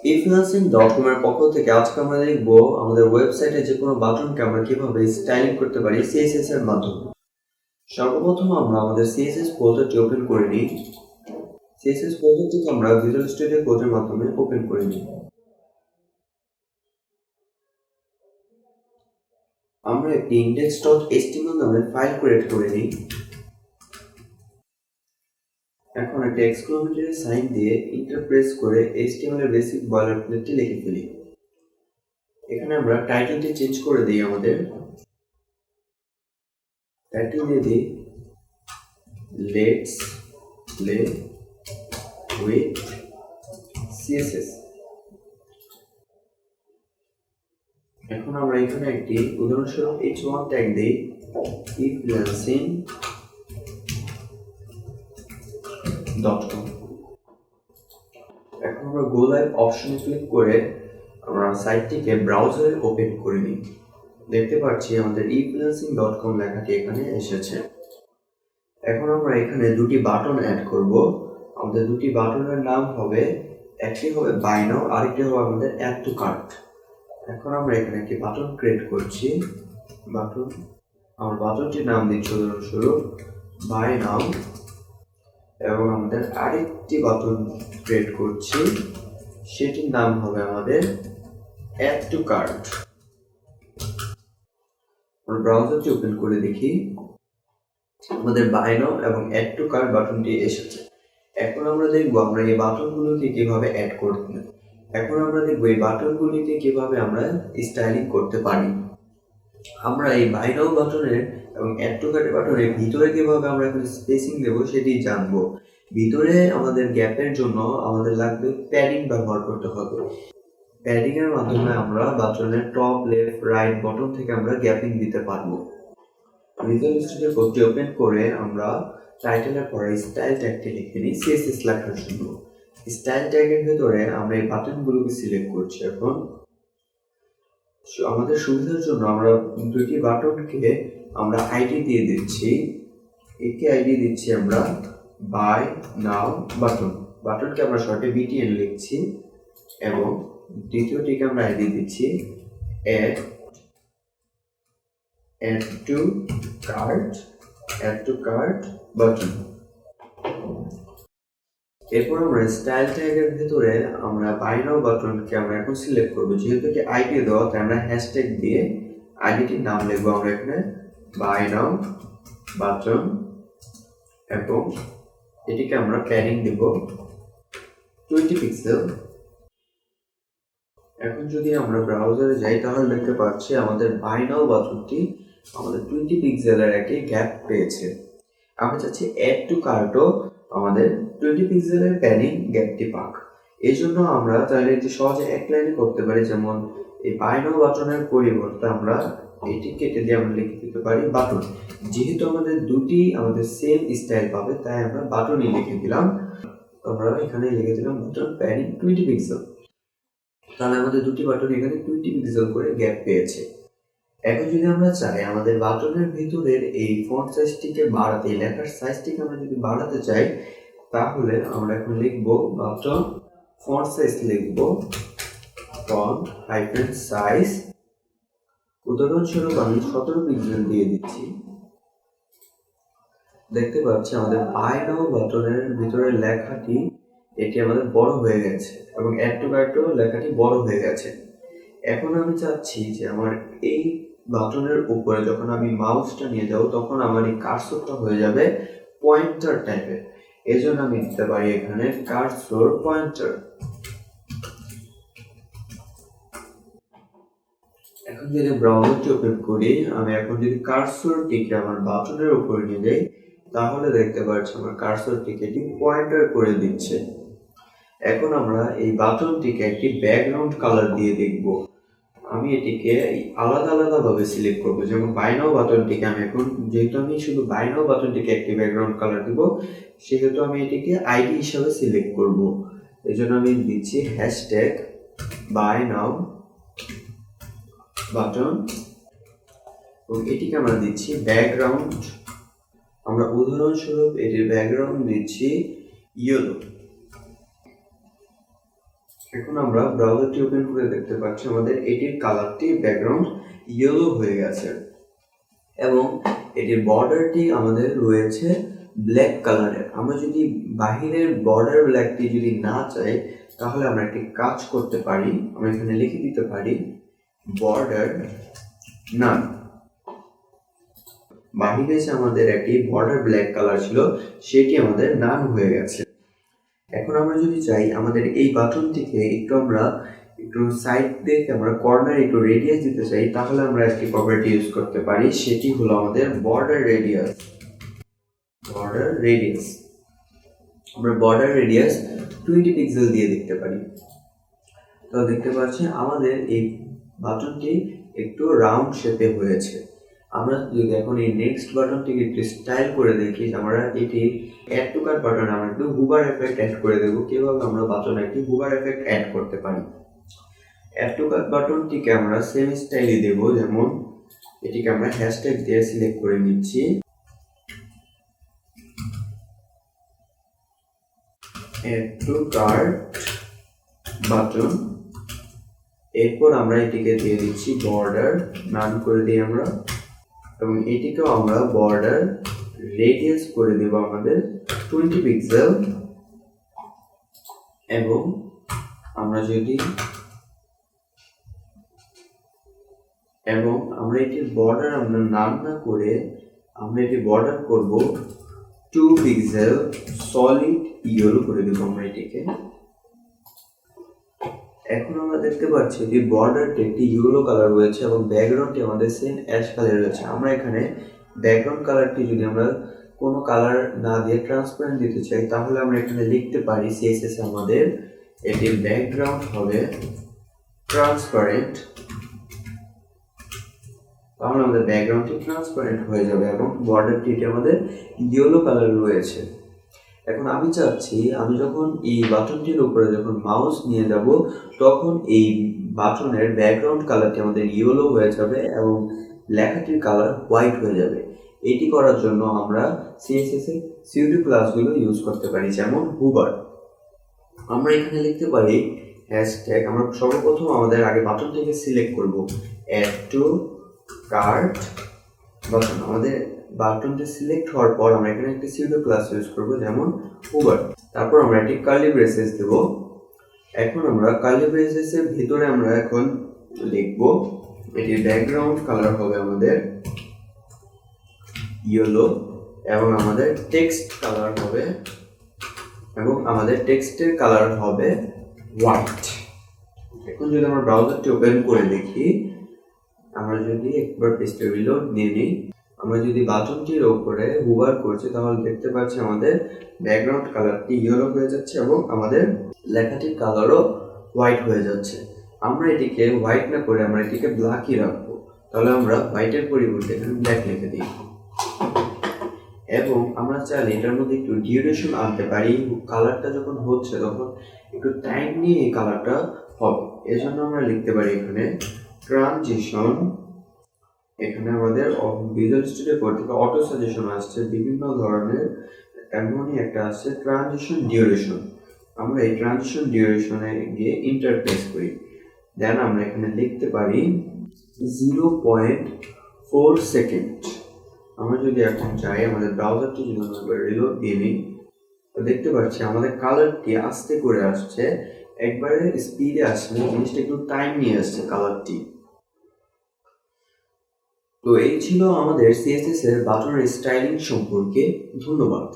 E-Freelancing.com এর পক্ষ থেকে আজকে আমরা দেখব আমাদের ওয়েবসাইটে যে কোনো বাটনকে আমরা কিভাবে স্টাইলিং করতে পারি CSS এর মাধ্যমে। সর্বপ্রথম আমরা আমাদের CSS ফোল্ডারটি ওপেন করে নিই। CSS ফোল্ডারটিকে আমরা ভিজুয়াল স্টুডিও কোডের মাধ্যমে ওপেন করে নিই। আমরা একটি index.html নামে ফাইল ক্রিয়েট করে নিই। এখন একটা এক্সক্লেমেটরি সাইন দিয়ে এন্টার প্রেস করে HTML এর বেসিক বয়লারপ্লেটটি লিখে ফেলি। এখানে আমরা টাইটেলটি চেঞ্জ করে দিই। আমাদের টাইটেল দিয়ে দিই লেটস প্লে উইথ CSS। এখন আমরা এখানে একটি উদাহরণস্বরূপ h1 ট্যাগ দিই E-Freelancing.com। এখন আমরা গো লাইভ অপশনে ক্লিক করে আমরা সাইটটিকে ব্রাউজারে ওপেন করে নিই। দেখতে পাচ্ছি আমাদের E-Freelancing.com লেখাটি এখানে এসেছে। এখন আমরা এখানে দুটি বাটন অ্যাড করব। আমাদের দুটি বাটনের নাম হবে, একটি হবে বাই নাও, আরেকটি হবে আমাদের অ্যাড টু কার্ট। এখন আমরা এখানে একটি বাটন ক্রিয়েট করছি। আমার বাটনটির নাম দিচ্ছি উদাহরণস্বরূপ বাই নাও, এবং আমাদের আরেকটি বাটন ক্রিয়েট করছি, সেটির নাম হবে আমাদের অ্যাড টু কার্ট। আমরা ব্রাউজারটি ওপেন করে দেখি আমাদের বাই নাও এবং অ্যাড টু কার্ট বাটনটি এসেছে। এখন আমরা দেখব আমরা এই বাটনগুলোকে কিভাবে অ্যাড করতে পারি। এখন আমরা দেখব এই বাটনগুলিতে কিভাবে আমরা স্টাইলিং করতে পারি। আমরা এই বাই নাও বাটনের এবং অ্যাড টু কার্ট বাটনের ভিতরে কিভাবে আমরা এখন স্পেসিং দেব সেটি জানবো। ভিতরে আমাদের গ্যাপের জন্য আমাদের লাগবে প্যাডিং ব্যবহার করতে হবে। প্যাডিং এর মাধ্যমে আমরা বাটনের টপ, লেফট, রাইট বটন থেকে আমরা গ্যাপিং দিতে পারবো। ভিজুয়াল স্টুডিও কোডটি ওপেন করে আমরা টাইটেলের পরে স্টাইল ট্যাগটি লিখে নিই CSS লেখার জন্য। স্টাইল ট্যাগের ভিতরে আমরা এই বাটনগুলোকে সিলেক্ট করছি। এখন আমাদের সুবিধার জন্য আমরা দুটি বাটনকে আমরা আইডি দিয়ে দিচ্ছি। একটি আইডি দিচ্ছি আমরা বাই নাও বাটন, বাটনকে আমরা শর্টে BTN লিখছি, এবং দ্বিতীয়টিকে আমরা আইডি দিচ্ছি অ্যাড টু কার্ট বাটন। এরপর আমরা স্টাইল ট্যাগের ভিতরে আমরা বাই নাও বাটনকে আমরা এখন সিলেক্ট করব। যেহেতু এটি আইডি দেওয়া, তাই আমরা হ্যাশট্যাগ দিয়ে আইডিটির নাম লিখবো আমরা এখানে বাই নাও বাটন, এবং এটিকে আমরা প্যাডিং দেব 20 পিক্সেল। এখন যদি আমরা ব্রাউজারে যাই তাহলে দেখতে পাচ্ছি আমাদের বাই নাও বাটনটি আমাদের 20 পিক্সেলের একটি গ্যাপ পেয়েছে। আমরা চাচ্ছি অ্যাড টু কার্টও আমাদের 20 পিক্সেলের প্যাডিং গ্যাপটি পাক। এই জন্য আমরা চাইলে এটি সহজে এক লাইনে করতে পারি। যেমন এই বাই নাও বাটনের পরিবর্তে আমরা এটি কেটে দিয়ে আমরা লিখে দিতে পারি বাটন। যেহেতু আমাদের দুটি আমাদের সেম স্টাইল পাবে, তাই আমরা বাটনই লিখে দিলাম। আমরা এখানে লিখে দিলাম বাটন প্যাডিং 20 পিক্সেল। তাহলে আমাদের দুটি বাটন এখানে 20 পিক্সেল করে গ্যাপ পেয়েছে। এখন যদি আমরা চাই আমাদের বাটনের ভিতরের এই ফন্ট সাইজটিকে বাড়াতে, লেখার সাইজটিকে আমরা যদি বাড়াতে চাই, তাহলে আমরা এখন লিখব বাটন ফন্ট সাইজ, লিখব ফন্ট হাইফেন সাইজ, উদাহরণস্বরূপ আমি 17 পিক্সেল দিয়ে দিচ্ছি। দেখতে পাচ্ছি আমাদের বাই নাও বাটনের ভিতরের লেখাটি এটি আমাদের বড় হয়ে গেছে, এবং অ্যাড টু কার্টও লেখাটি বড় হয়ে গেছে। এখন আমি চাচ্ছি যে আমার এই বাটনের উপরে যখন আমি মাউসটা নিয়ে যাব, তখন আমার এই কার্সরটা হয়ে যাবে পয়েন্টার টাইপের। এই জন্য আমি দিতে পারি এখানে কার্সর পয়েন্টার। এখন যদি ব্রাউজারটি ওপেন করি, আমি এখন যদি কার্সরটিকে আমার বাটনের উপরে নিয়ে যাই, তাহলে দেখতে পাচ্ছি আমার কার্সরটিকে এটি পয়েন্টার করে দিচ্ছে। এখন আমরা এই বাটনটিকে একটি ব্যাকগ্রাউন্ড কালার দিয়ে দেখব। আমি এটিকে আলাদা আলাদা ভাবে সিলেক্ট করব। যেমন বাই নাও বাটনটিকে আমি এখন, যেহেতু আমি শুধু বাই নাও বাটনটিকে একটি ব্যাকগ্রাউন্ড কালার দিব, সেহেতু আমি এটিকে আইডি হিসাবে সিলেক্ট করব। এই জন্য আমি দিচ্ছি হ্যাশট্যাগ বাই নাও বাটন, এবং এটিকে আমরা দিচ্ছি ব্যাকগ্রাউন্ড। আমরা উদাহরণস্বরূপ এটির ব্যাকগ্রাউন্ড দিচ্ছি ইয়েলো। এখন আমরা ব্রাউজারটি ওপেন করে দেখতে পাচ্ছি আমাদের এটির কালারটি ব্যাকগ্রাউন্ড ইয়েলো হয়ে গেছে এবং এটির বর্ডারটি আমাদের রয়েছে ব্ল্যাক কালারের। আমরা যদি বাহিরের বর্ডার ব্ল্যাকটি যদি না চাই তাহলে আমরা একটি কাজ করতে পারি, আমরা এখানে লিখে দিতে পারি বর্ডার নান। বাহিরে যে আমাদের একটি বর্ডার ব্ল্যাক কালার ছিল সেটি আমাদের নান হয়ে গেছে। এখন আমরা যদি চাই আমাদের এই বাটনটিকে একটু সাইড থেকে আমরা কর্নার একটু রেডিয়াস দিতে চাই, তাহলে আমরা একটি প্রপার্টি ইউজ করতে পারি, সেটি হলো আমাদের বর্ডার রেডিয়াস। আমরা বর্ডার রেডিয়াস 20 পিক্সেল দিয়ে দেখতে পারি। তো দেখতে পাচ্ছি আমাদের এই বাটনটি একটু রাউন্ড শেপে হয়েছে। আমরা যদি এখন এই নেক্সট বাটনটিকে একটু স্টাইল করে দেখি, আমরা এটি অ্যাড টু কার্ট বাটনে আমরা একটু হুভার এফেক্ট অ্যাড করে দেবো। কিভাবে আমরা বাটনে একটি হুভার এফেক্ট অ্যাড করতে পারি। অ্যাড টু কার্ট বাটনটিকে আমরা সেম স্টাইলে দেব, যেমন এটিকে আমরা হ্যাশট্যাগ দিয়ে সিলেক্ট করে নিচ্ছি, অ্যাড টু কার্ট বাটন। এরপর আমরা এটিকে দিয়ে দিচ্ছি বর্ডার নান করে দিই আমরা, এবং এটিকেও আমরা বর্ডার রেডিয়াস করে দেব আমাদের 20 পিক্সেল। এবং আমরা এটির বর্ডার আমরা নান না করে আমরা এটি বর্ডার করব 2 পিক্সেল সলিড ইয়েলো করে দেব আমরা এটিকে। এখন আমরা দেখতে পাচ্ছি যে বর্ডারটি একটি ইয়েলো কালার রয়েছে এবং ব্যাকগ্রাউন্ডটি আমাদের সেম অ্যাশ কালার রয়েছে। আমরা এখানে ব্যাকগ্রাউন্ড কালারটি যদি আমরা কোনো কালার না দিয়ে ট্রান্সপারেন্ট দিতে চাই, তাহলে আমরা এখানে লিখতে পারি CSS আমাদের এটির ব্যাকগ্রাউন্ড হবে ট্রান্সপারেন্ট। তাহলে আমাদের ব্যাকগ্রাউন্ডটি ট্রান্সপারেন্ট হয়ে যাবে এবং বর্ডারটি আমাদের ইয়েলো কালার রয়েছে। এখন আমি চাচ্ছি আমি যখন এই বাটনটির উপরে যখন মাউস নিয়ে যাব, তখন এই বাটনের ব্যাকগ্রাউন্ড কালারটি আমাদের ইয়েলো হয়ে যাবে এবং লেখাটির কালার হোয়াইট হয়ে যাবে। এটি করার জন্য আমরা CSS এর সিউডো ক্লাসগুলো ইউজ করতে পারি, যেমন হুভার। আমরা এখানে লিখতে পারি হ্যাশট্যাগ। আমরা সর্বপ্রথম আমাদের আগে বাটনটিকে সিলেক্ট করব, অ্যাড টু কার্ট বাটন। আমাদের বাটনটি সিলেক্ট হওয়ার পর আমরা এখানে একটি সিউডো ক্লাস ইউজ করব, যেমন হুভার। তারপর আমরা একটি কার্লি ব্রেসেস দেব। এখন আমরা কার্লি ব্রেসেসের ভিতরে আমরা এখন লিখব এটির ব্যাকগ্রাউন্ড কালার হবে আমাদের ইয়েলো এবং আমাদের টেক্সট কালার হবে টেক্সটের কালার হবে হোয়াইট। এখন যদি আমরা ব্রাউজারটি ওপেন করে দেখি, আমরা যদি একবার পেজটা রিলোড দিয়ে নিই, আমরা যদি বাটনটির উপরে হুভার করছি, তাহলে দেখতে পাচ্ছি আমাদের ব্যাকগ্রাউন্ড কালারটি ইয়েলো হয়ে যাচ্ছে এবং আমাদের লেখাটির কালারও হোয়াইট হয়ে যাচ্ছে। আমরা এটিকে হোয়াইট না করে আমরা এটিকে ব্ল্যাকই রাখবো। তাহলে আমরা হোয়াইটের পরিবর্তে এখানে ব্ল্যাক লিখে দিই এবং আমরা চাইলে এটার মধ্যে একটু ডিউরেশন আনতে পারি। কালারটা যখন হচ্ছে তখন একটু টাইম নিয়ে এই কালারটা হবে। এজন্য আমরা লিখতে পারি এখানে ট্রানজিশন। এখানে আমাদের ভিজুয়াল স্টুডিও কোড থেকে অটো সাজেশন আসছে বিভিন্ন ধরনের, এমনই একটা আছে ট্রানজিশন ডিউরেশন। আমরা এই ট্রানজিশন ডিউরেশনে গিয়ে ইন্টারপ্রেস করি, দেন আমরা এখানে লিখতে পারি 0.4 সেকেন্ড। আমরা যদি এখন চাই আমাদের ব্রাউজারটি যদি আমরা রিলোড দিয়ে নিই, তো দেখতে পাচ্ছি আমাদের কালারটি আস্তে করে আসছে, একবারে স্পিডে আসছে না, জিনিসটা একটু টাইম নিয়ে আসছে কালারটি। তো এই ছিল আমাদের CSS এর বাটনের স্টাইলিং সম্পর্কে। ধন্যবাদ।